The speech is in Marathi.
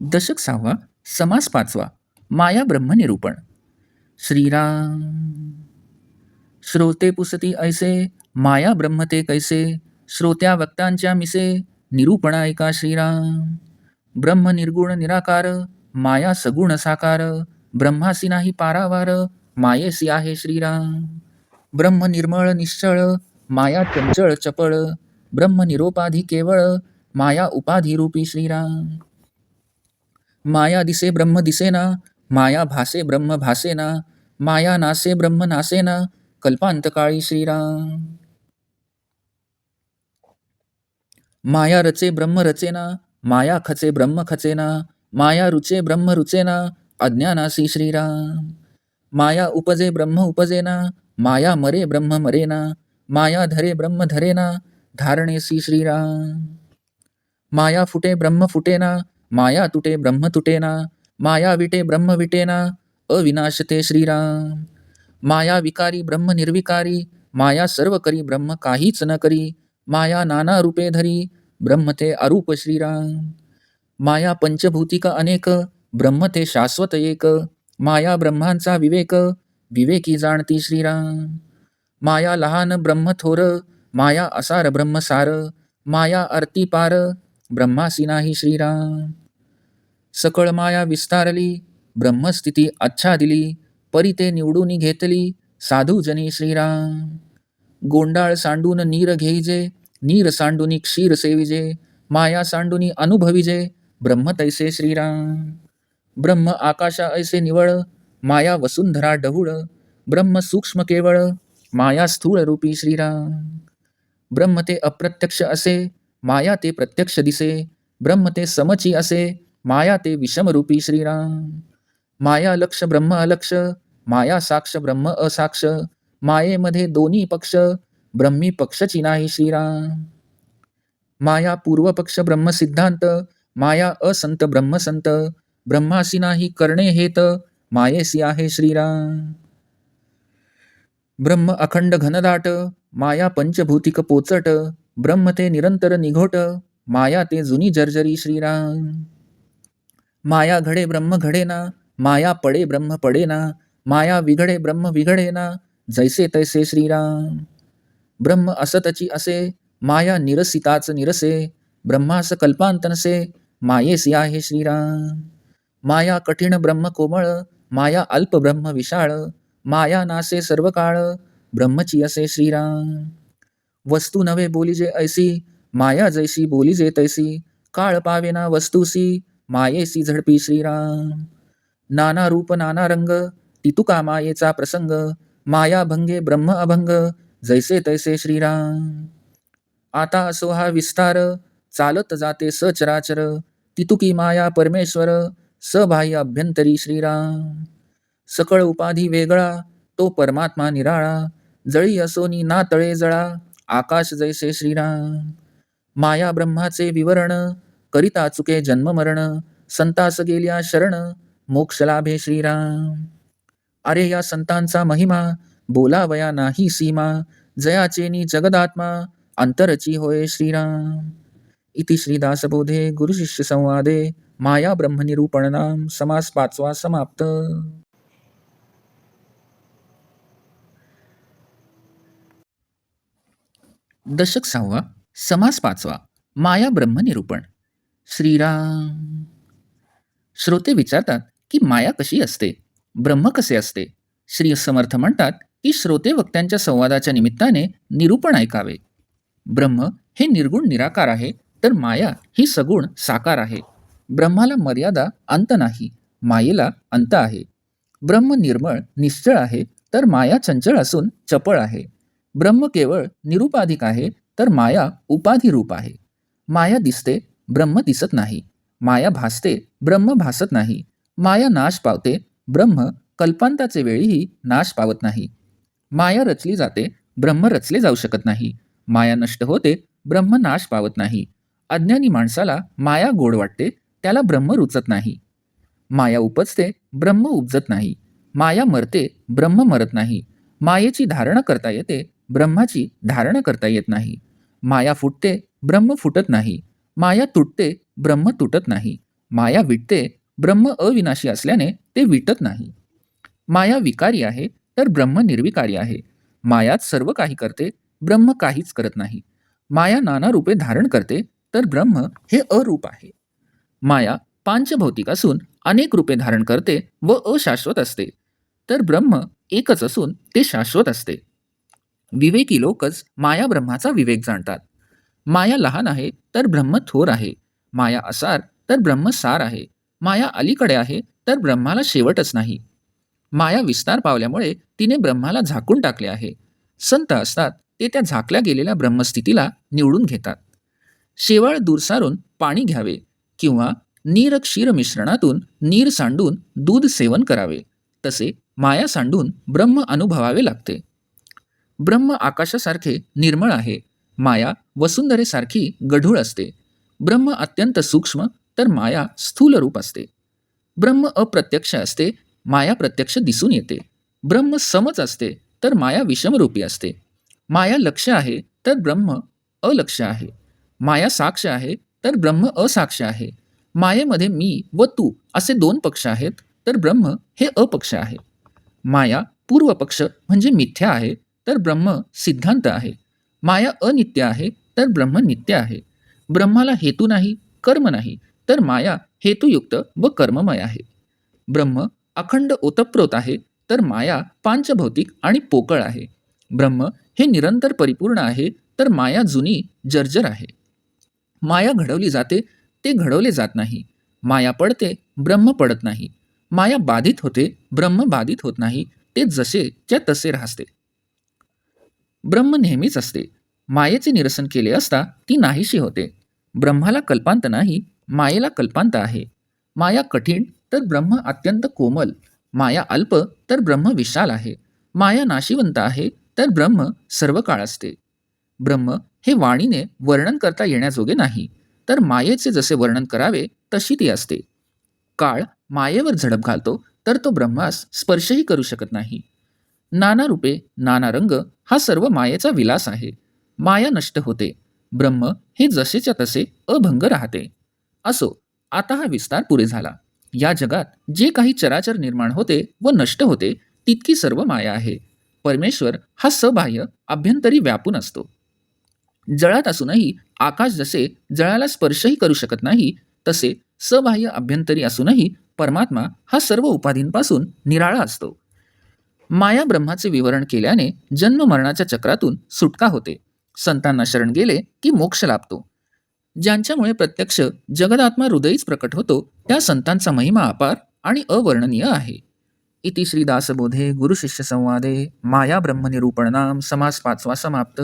दशक 6वा, समास 5वा, माया ब्रह्मनिरूपण. श्रीराम. श्रोते पुसती ऐसे, माया ब्रह्मते कैसे, श्रोत्या वक्तांच्या मिसे, निरूपण ऐका श्रीराम. ब्रह्म निर्गुण निराकार, माया सगुण साकार, ब्रह्मासी नाही पारावार, मायेसी आहे श्रीराम. ब्रह्म निर्मळ निश्चळ, माया चंचळ चपळ, ब्रह्म निरोपाधी केवळ, माया उपाधी रूपी श्रीराम. माया दिसे ब्रह्म दिसेना, माया भासे ब्रह्म भासेना, माया नासे ब्रह्म नासेना, कल्पांतकाळी श्रीराम. माया रचे ब्रह्म रचेना, माया खचे ब्रह्म खचेना, माया रुचे ब्रह्म रुचेना, अज्ञानासी श्रीराम. माया उपजे ब्रह्म उपजेना, माया मरे ब्रह्म मरेना, माया धरे ब्रह्म धरेना, धारणेसी श्रीराम. माया फुटे ब्रह्म फुटेना, माया तुटे ब्रह्म तुटेना, माया विटे ब्रह्म विटेना, अविनाशते श्रीराम. माया विकारी ब्रह्म निर्विकारी, माया सर्व करी ब्रह्म काहीच न करी, माया नाना रूपे धरी, ब्रह्म ते अरूप श्रीराम. माया पंचभूतिक अनेक, ब्रह्म ते शाश्वत एक, माया ब्रह्मांचा विवेक, विवेकी जाणती श्रीराम. माया लहान ब्रह्म थोर, माया असार ब्रह्म सार, माया अर्ती पार, ब्रह्मासी नाही श्रीराम. सकळ माया विस्तारली, ब्रह्मस्थिती आच्छादिली, परी ते निवडून घेतली, साधूजनी श्रीराम. गोंडाळ सांडून नीर घेईजे, नीर सांडूनी क्षीर सेविजे, माया सांडूनी अनुभविजे, ब्रह्म तैसे श्रीराम. ब्रह्म आकाशा ऐसे निवळ, माया वसुंधरा ढवूळ, ब्रह्म सूक्ष्म केवळ, माया स्थूळ रूपी श्रीराम. ब्रह्म ते अप्रत्यक्ष असे, माया ते प्रत्यक्ष दिसे, ब्रह्म ते समची असे, माया ते विषमरूपी श्रीराम. माया लक्ष ब्रह्म अलक्ष, माया साक्ष ब्रह्म असाक्ष, मायेमध्ये दोन्ही पक्ष, ब्रह्मी पक्षची नाही श्रीराम. माया पूर्वपक्ष ब्रह्म सिद्धांत, माया असंत ब्रह्मसंत, ब्रह्मासी नाही करणे हेत, मायेसी आहे श्रीराम. ब्रह्म अखंड घनदाट, माया पंचभूतिक पोचट, ब्रह्म ते निरंतर निघोट, माया ते जुनी जर्जरी श्रीराम. माया घडे ब्रह्म घडेना, माया पडे ब्रह्म पडेना, माया विघडे ब्रह्म विघडेना, जैसे तैसे श्रीराम. ब्रह्म असतची असे, माया निरसिताच निरसे, ब्रह्मास कल्पांत नसे, मायेसी आहे श्रीराम. माया कठीण ब्रह्म कोमळ, माया अल्प ब्रह्म विशाळ, माया नासे सर्व काळ, ब्रह्मची असे श्रीराम. वस्तू नव्हे बोलिजे ऐसी, माया जैसी बोलिजे तैसी, काळ पावेना वस्तूसी, मायेसी झडपी श्रीराम. नाना रूप नाना रंग, टितुका मायेचा प्रसंग, माया भंगे ब्रह्म अभंग, जैसे तैसे श्रीराम. आता असो हा विस्तार, चालत जाते सचराचर, तितुकी माया परमेश्वर, सबाह्य अभ्यंतरी श्रीराम. सकळ उपाधी वेगळा, तो परमात्मा निराळा, जळी असोनी ना तळे जळा, आकाश जैसे श्रीराम. माया ब्रह्माचे विवरण, करिता चुके जन्म मरण, संतास गेल्या शरण, मोक्ष लाभे श्रीराम. अरे या संतांचा महिमा, बोलावया नाही सीमा, जयाचेनी जगदात्मा, अंतरची होय श्रीराम. इति श्रीदासबोधे गुरुशिष्य संवादे माया ब्रह्मनिरूपणनाम समास 5वा समाप्त. दशक 6वा, समास 5वा, माया ब्रह्मनिरूपण. श्रीराम. श्रोते विचारतात की माया कशी असते, ब्रह्म कसे असते. श्री समर्थ म्हणतात की श्रोते वक्त्यांच्या संवादाच्या निमित्ताने निरूपण ऐकावे. ब्रह्म हे निर्गुण निराकार आहे, तर माया ही सगुण साकार आहे. ब्रह्माला मर्यादा अंत नाही, मायेला अंत आहे. ब्रह्म निर्मळ निश्चळ आहे, तर माया चंचळ असून चपळ आहे. ब्रह्म केवळ निरुपाधिक आहे, तर माया उपाधी रूप आहे. माया दिसते, ब्रह्म दिसत नाही. माया भासते, ब्रह्म भासत नाही. माया नाश पावते, ब्रह्म कल्पांताचे वेळीही नाश पावत नाही. माया रचली जाते, ब्रह्म रचले जाऊ शकत नाही. माया नष्ट होते, ब्रह्म नाश पावत नाही. अज्ञानी माणसाला माया गोड वाटते, त्याला ब्रह्म रुचत नाही. माया उपजते, ब्रह्म उपजत नाही. माया मरते, ब्रह्म मरत नाही. मायेची धारणा करता येते, ब्रह्माची धारणा करता येत नाही. माया फुटते, ब्रह्म फुटत नाही. माया तुटते, ब्रह्म तुटत नाही. माया विटते, ब्रह्म अविनाशी असल्याने ते विटत नाही. माया विकारी आहे, तर ब्रह्म निर्विकारी आहे. मायाच सर्व काही करते, ब्रह्म काहीच करत नाही. माया नाना रूपे धारण करते, तर ब्रह्म हे अरूप आहे. माया पांचभौतिक असून अनेक रूपे धारण करते व अशाश्वत असते, तर ब्रह्म एकच असून ते शाश्वत असते. विवेकी लोकच माया ब्रह्माचा विवेक जाणतात. माया लहान आहे, तर ब्रह्म थोर आहे. माया असार, तर ब्रह्म सार आहे. माया अलीकडे आहे, तर ब्रह्माला शेवटच नाही. माया विस्तार पावल्यामुळे तिने ब्रह्माला झाकून टाकले आहे. संत असतात ते त्या झाकल्या गेलेल्या ब्रह्मस्थितीला निवडून घेतात. शेवाळ दूर सारून पाणी घ्यावे किंवा नीर क्षीर मिश्रणातून नीर सांडून दूध सेवन करावे, तसे माया सांडून ब्रह्म अनुभवावे लागते. ब्रह्म आकाशासारखे निर्मळ आहे. माया वसुंधरेसारखी गढूळ असते. ब्रह्म अत्यंत सूक्ष्म, तर माया स्थूल रूप असते. ब्रह्म अप्रत्यक्ष असते, माया प्रत्यक्ष दिसून येते. ब्रह्म समच असते, तर माया विषमरूपी असते. माया लक्ष्य आहे, तर ब्रह्म अलक्ष्य आहे. माया साक्ष आहे, तर ब्रह्म असाक्ष आहे. मायेमध्ये मी व तू असे दोन पक्ष आहेत, तर ब्रह्म हे अपक्ष आहे. माया पूर्व पक्ष म्हणजे मिथ्या आहे, तर ब्रह्म सिद्धांत आहे. माया अनित्य आहे, तर ब्रह्म नित्य आहे. ब्रह्माला हेतू नाही, कर्म नाही, तर माया हेतुयुक्त व कर्ममय आहे. ब्रह्म अखंड ओतप्रोत आहे, तर माया पांचभौतिक आणि पोकळ आहे. ब्रह्म हे निरंतर परिपूर्ण आहे, तर माया जुनी जर्जर आहे. माया घडवली जाते, ते घडवले जात नाही. माया पडते, ब्रह्म पडत नाही. माया बाधित होते, ब्रह्म बाधित होत नाही. ते जसेच्या तसे राहते. ब्रह्म नेहमीच असते. मायेचे निरसन केले असता ती नाहीशी होते. ब्रह्माला कल्पांत नाही, मायेला कल्पांत आहे. माया कठीण, तर ब्रह्म अत्यंत कोमल. माया अल्प, तर ब्रह्म विशाल आहे. माया नाशिवंत आहे, तर ब्रह्म सर्व काळ असते. ब्रह्म हे वाणीने वर्णन करता येण्याजोगे नाही, तर मायेचे जसे वर्णन करावे तशी ती असते. काळ मायेवर झडप घालतो, तर तो ब्रह्मास स्पर्शही करू शकत नाही. नाना रूपे, नाना रंग हा सर्व मायेचा विलास आहे. माया नष्ट होते, ब्रह्म हे जसेच्या तसे अभंग राहते. असो, आता हा विस्तार पुरे झाला. या जगात जे काही चराचर निर्माण होते व नष्ट होते, तितकी सर्व माया आहे. परमेश्वर हा सबाह्य अभ्यंतरी व्यापून असतो. जळात असूनही आकाश जसे जळाला स्पर्शही करू शकत नाही, तसे सबाह्य अभ्यंतरी असूनही परमात्मा हा सर्व उपाधींपासून निराळा असतो. माया ब्रह्माचे विवरण केल्याने जन्म मरणाच्या चक्रातून सुटका होते. संतांना शरण गेले की मोक्ष लाभतो. ज्यांच्यामुळे प्रत्यक्ष जगदात्मा हृदयीच प्रकट होतो, त्या संतांचा महिमा अपार आणि अवर्णनीय आहे. इति श्री दासबोधे गुरुशिष्य संवादे माया ब्रह्मनिरूपण नाम समास 5वा समाप्त.